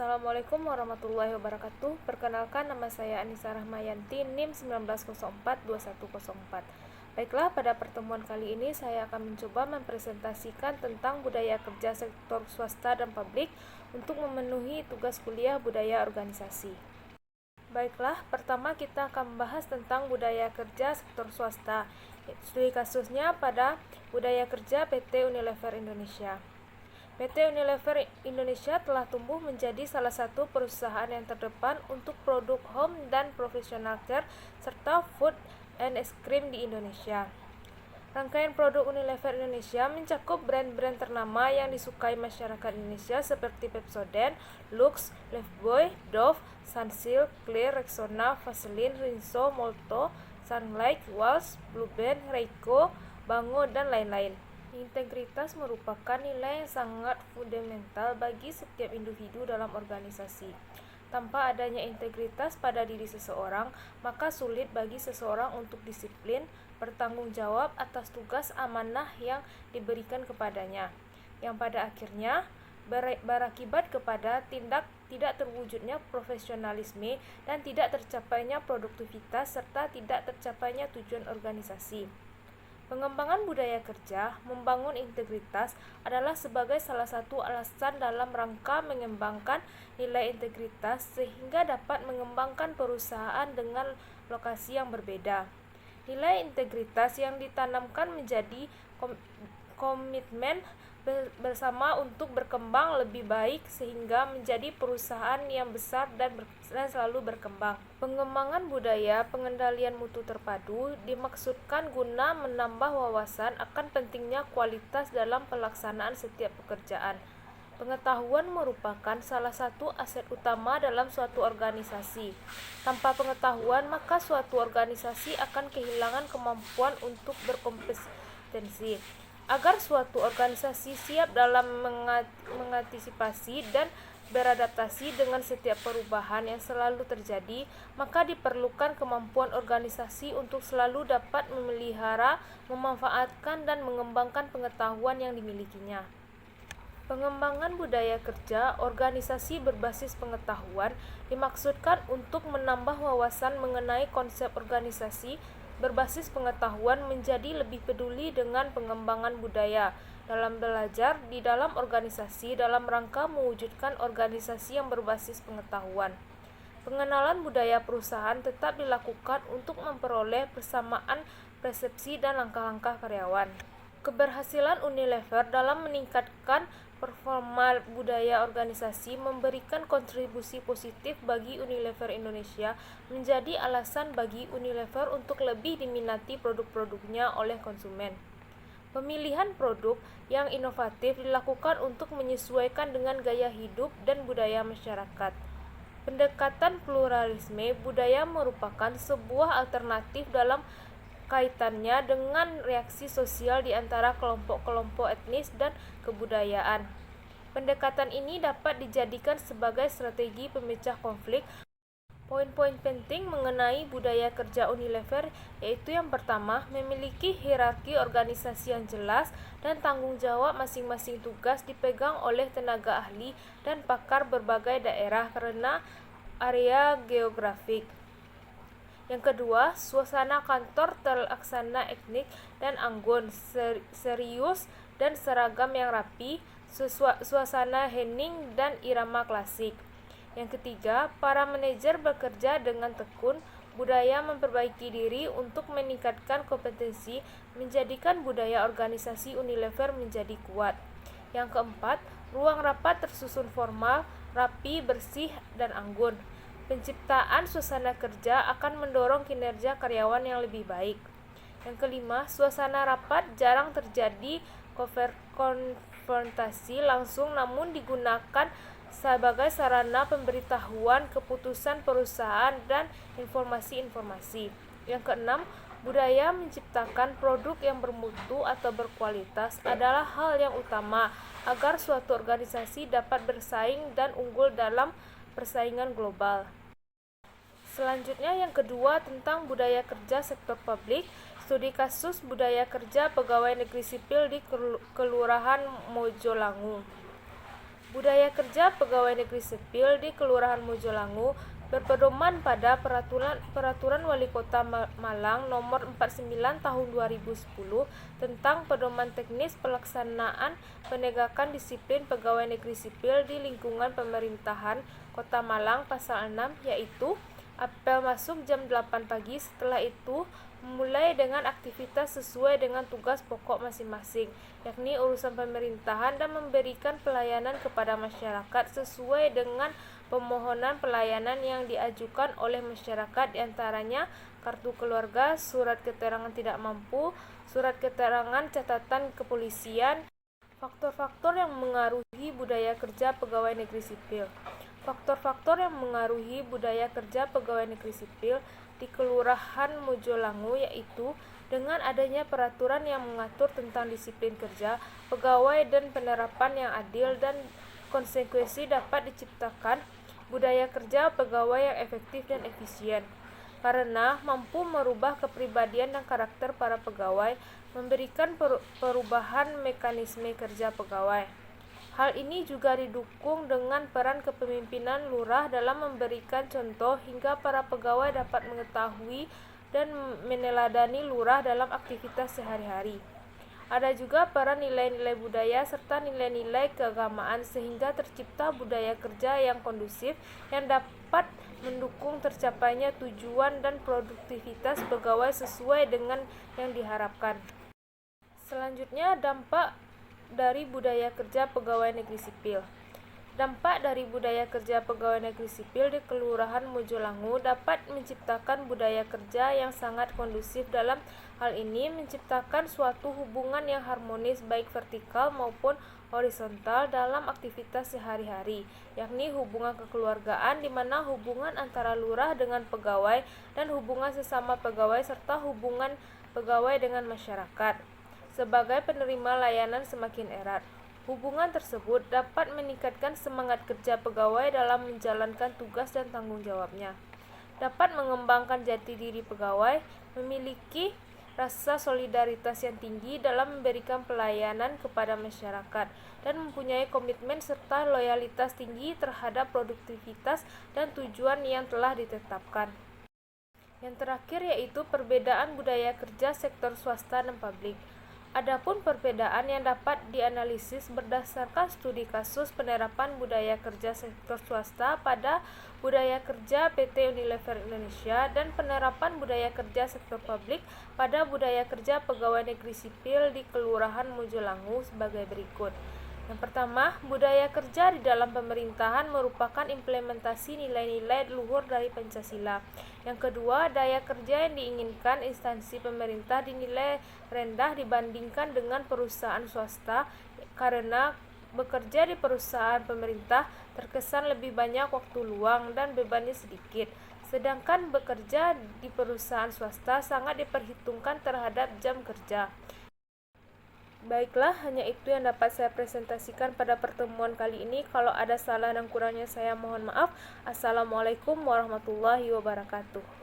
Assalamualaikum warahmatullahi wabarakatuh. Perkenalkan, nama saya Anissa Rahmayanti, NIM 19042104. Baiklah, pada pertemuan kali ini saya akan mencoba mempresentasikan tentang budaya kerja sektor swasta dan publik untuk memenuhi tugas kuliah budaya organisasi. Baiklah, pertama kita akan membahas tentang budaya kerja sektor swasta. Studi kasusnya pada budaya kerja PT Unilever Indonesia. PT Unilever Indonesia telah tumbuh menjadi salah satu perusahaan yang terdepan untuk produk home dan professional care serta food and ice cream di Indonesia. Rangkaian produk Unilever Indonesia mencakup brand-brand ternama yang disukai masyarakat Indonesia seperti Pepsodent, Lux, Lifebuoy, Dove, Sunsilk, Clear, Rexona, Vaseline, Rinso, Molto, Sunlight, Walsh, Blueband, Reiko, Bango, dan lain-lain. Integritas merupakan nilai yang sangat fundamental bagi setiap individu dalam organisasi. Tanpa adanya integritas pada diri seseorang, maka sulit bagi seseorang untuk disiplin, bertanggung jawab atas tugas amanah yang diberikan kepadanya, yang pada akhirnya berakibat kepada tidak terwujudnya profesionalisme dan tidak tercapainya produktivitas serta tidak tercapainya tujuan organisasi. Pengembangan budaya kerja membangun integritas adalah sebagai salah satu alasan dalam rangka mengembangkan nilai integritas sehingga dapat mengembangkan perusahaan dengan lokasi yang berbeda. Nilai integritas yang ditanamkan menjadi komitmen bersama untuk berkembang lebih baik sehingga menjadi perusahaan yang besar dan selalu berkembang. Pengembangan budaya pengendalian mutu terpadu dimaksudkan guna menambah wawasan akan pentingnya kualitas dalam pelaksanaan setiap pekerjaan. Pengetahuan merupakan salah satu aset utama dalam suatu organisasi. Tanpa pengetahuan, maka suatu organisasi akan kehilangan kemampuan untuk berkompetensi. Agar suatu organisasi siap dalam mengantisipasi dan beradaptasi dengan setiap perubahan yang selalu terjadi, maka diperlukan kemampuan organisasi untuk selalu dapat memelihara, memanfaatkan, dan mengembangkan pengetahuan yang dimilikinya. Pengembangan budaya kerja organisasi berbasis pengetahuan dimaksudkan untuk menambah wawasan mengenai konsep organisasi berbasis pengetahuan menjadi lebih peduli dengan pengembangan budaya dalam belajar di dalam organisasi dalam rangka mewujudkan organisasi yang berbasis pengetahuan. Pengenalan budaya perusahaan tetap dilakukan untuk memperoleh persamaan persepsi dan langkah-langkah karyawan. Keberhasilan Unilever dalam meningkatkan performa budaya organisasi memberikan kontribusi positif bagi Unilever Indonesia menjadi alasan bagi Unilever untuk lebih diminati produk-produknya oleh konsumen. Pemilihan produk yang inovatif dilakukan untuk menyesuaikan dengan gaya hidup dan budaya masyarakat. Pendekatan pluralisme budaya merupakan sebuah alternatif dalam kaitannya dengan reaksi sosial di antara kelompok-kelompok etnis dan kebudayaan. Pendekatan ini dapat dijadikan sebagai strategi pemecah konflik. Poin-poin penting mengenai budaya kerja Unilever yaitu yang pertama, memiliki hierarki organisasi yang jelas dan tanggung jawab masing-masing tugas dipegang oleh tenaga ahli dan pakar berbagai daerah karena area geografik. Yang kedua, suasana kantor terlaksana etnik dan anggun, serius dan seragam yang rapi, suasana hening dan irama klasik. Yang ketiga, para manajer bekerja dengan tekun, budaya memperbaiki diri untuk meningkatkan kompetensi, menjadikan budaya organisasi Unilever menjadi kuat. Yang keempat, ruang rapat tersusun formal, rapi, bersih, dan anggun. Penciptaan suasana kerja akan mendorong kinerja karyawan yang lebih baik. Yang kelima, suasana rapat jarang terjadi konfrontasi langsung namun digunakan sebagai sarana pemberitahuan keputusan perusahaan dan informasi-informasi. Yang keenam, budaya menciptakan produk yang bermutu atau berkualitas adalah hal yang utama agar suatu organisasi dapat bersaing dan unggul dalam persaingan global. Selanjutnya yang kedua tentang budaya kerja sektor publik, studi kasus budaya kerja pegawai negeri sipil di Kelurahan Mojolangu. Budaya kerja pegawai negeri sipil di Kelurahan Mojolangu berpedoman pada Peraturan Wali Kota Malang Nomor 49 Tahun 2010 tentang pedoman teknis pelaksanaan penegakan disiplin pegawai negeri sipil di lingkungan pemerintahan Kota Malang pasal 6, yaitu apel masuk jam 8 pagi, setelah itu memulai dengan aktivitas sesuai dengan tugas pokok masing-masing, yakni urusan pemerintahan, dan memberikan pelayanan kepada masyarakat sesuai dengan permohonan pelayanan yang diajukan oleh masyarakat, diantaranya kartu keluarga, surat keterangan tidak mampu, surat keterangan catatan kepolisian. Faktor-faktor yang mengaruhi budaya kerja pegawai negeri sipil. Faktor-faktor yang mengaruhi budaya kerja pegawai negeri sipil di Kelurahan Mojolangu yaitu dengan adanya peraturan yang mengatur tentang disiplin kerja pegawai dan penerapan yang adil dan konsekuensi, dapat diciptakan budaya kerja pegawai yang efektif dan efisien karena mampu merubah kepribadian dan karakter para pegawai, memberikan perubahan mekanisme kerja pegawai. Hal ini juga didukung dengan peran kepemimpinan lurah dalam memberikan contoh hingga para pegawai dapat mengetahui dan meneladani lurah dalam aktivitas sehari-hari. Ada juga peran nilai-nilai budaya serta nilai-nilai keagamaan sehingga tercipta budaya kerja yang kondusif yang dapat mendukung tercapainya tujuan dan produktivitas pegawai sesuai dengan yang diharapkan. Selanjutnya, dampak dari budaya kerja pegawai negeri sipil. Dampak dari budaya kerja pegawai negeri sipil di Kelurahan Mojolangu dapat menciptakan budaya kerja yang sangat kondusif. Dalam hal ini menciptakan suatu hubungan yang harmonis baik vertikal maupun horizontal dalam aktivitas sehari-hari, yakni hubungan kekeluargaan di mana hubungan antara lurah dengan pegawai dan hubungan sesama pegawai serta hubungan pegawai dengan masyarakat sebagai penerima layanan semakin erat. Hubungan tersebut dapat meningkatkan semangat kerja pegawai dalam menjalankan tugas dan tanggung jawabnya, dapat mengembangkan jati diri pegawai, memiliki rasa solidaritas yang tinggi dalam memberikan pelayanan kepada masyarakat, dan mempunyai komitmen serta loyalitas tinggi terhadap produktivitas dan tujuan yang telah ditetapkan. Yang terakhir yaitu perbedaan budaya kerja sektor swasta dan publik. Adapun perbedaan yang dapat dianalisis berdasarkan studi kasus penerapan budaya kerja sektor swasta pada budaya kerja PT Unilever Indonesia dan penerapan budaya kerja sektor publik pada budaya kerja pegawai negeri sipil di Kelurahan Mojolangu sebagai berikut. Yang pertama, budaya kerja di dalam pemerintahan merupakan implementasi nilai-nilai luhur dari Pancasila. Yang kedua, daya kerja yang diinginkan instansi pemerintah dinilai rendah dibandingkan dengan perusahaan swasta karena bekerja di perusahaan pemerintah terkesan lebih banyak waktu luang dan bebannya sedikit. Sedangkan bekerja di perusahaan swasta sangat diperhitungkan terhadap jam kerja. Baiklah, hanya itu yang dapat saya presentasikan pada pertemuan kali ini. Kalau ada salah dan kurangnya saya mohon maaf. Assalamualaikum warahmatullahi wabarakatuh.